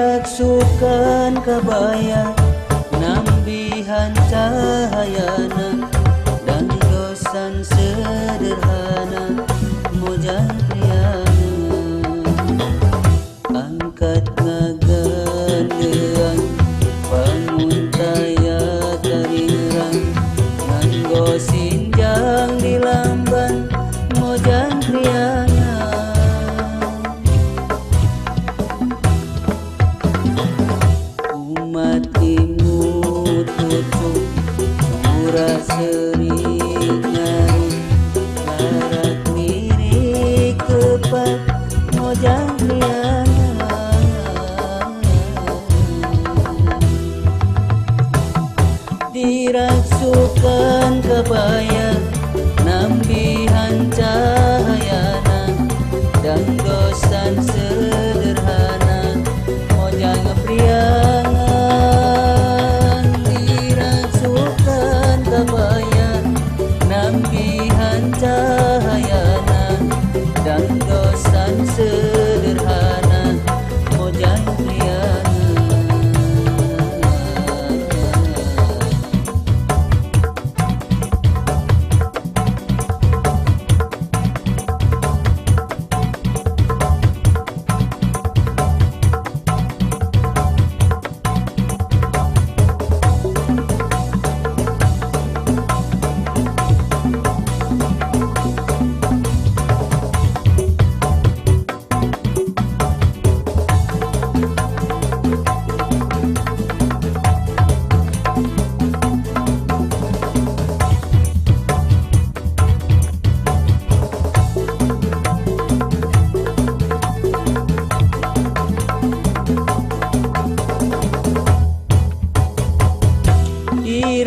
Diraksukan kabaya nambihan cahayana dan dosan sederhana mojang priyana angkat ngagandean bangun taya tarirang nganggo sinjang di lamban mojang priyana umat imut tutup murah sering nyari larat mirik kepat mojang priyana diraksukan kabaya nambihan cahayana dan dosan sederhana mojang priangan diraksukan kabaya nambihan cahayana dan dosan sederhana mojang priangan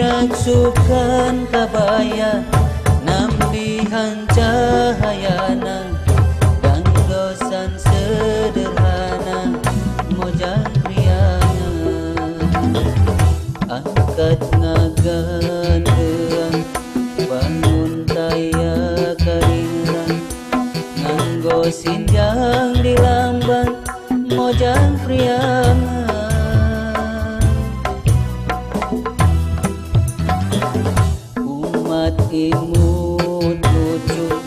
diraksukan kabaya nambihan cahayana dan dosan sederhana mojang priyana angkat ngagandean bangun taya karirang nganggo sinjang di lamban mojang priyana umat imut tutup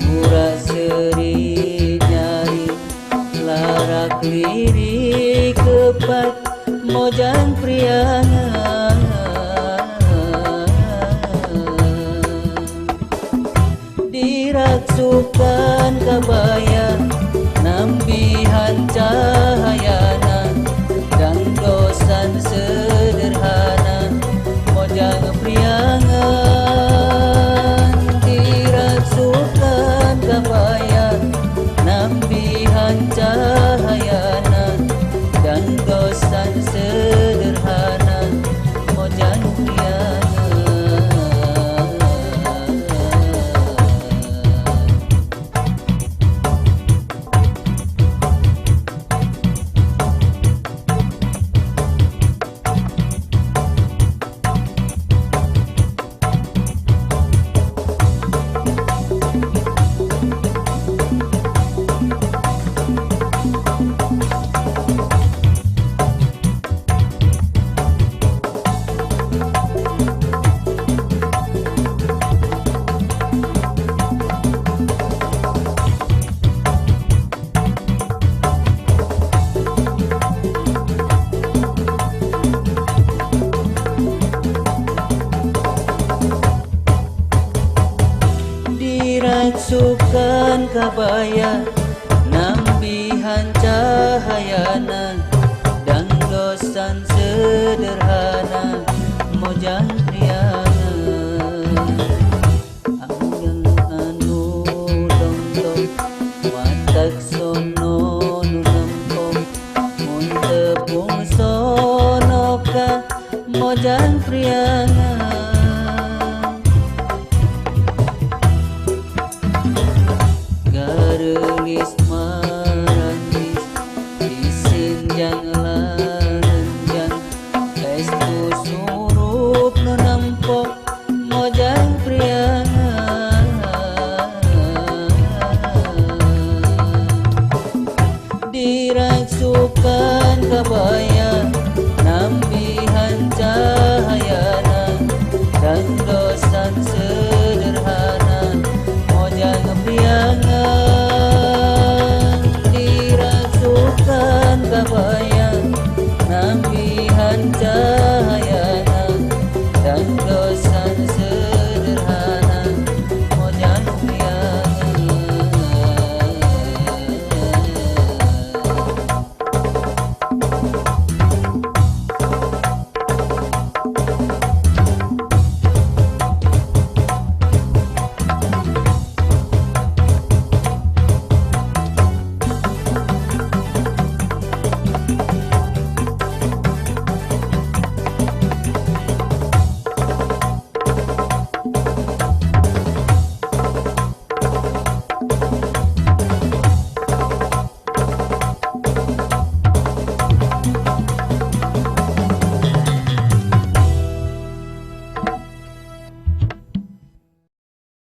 murah sering nyari larak lirik kepat mojang priyana diraksukan kabaya nambihan cahayana dan dosan sederhana mojang priangan diraksukan kabaya nambihan cahayana dan dosan sederhana mojang priangan diraksukan kabaya nambihan cahayana dan dosan mojang priangan garelis marantis disinjang larenjang estu surup nu nempok mojang priangan dirangsukan kabaya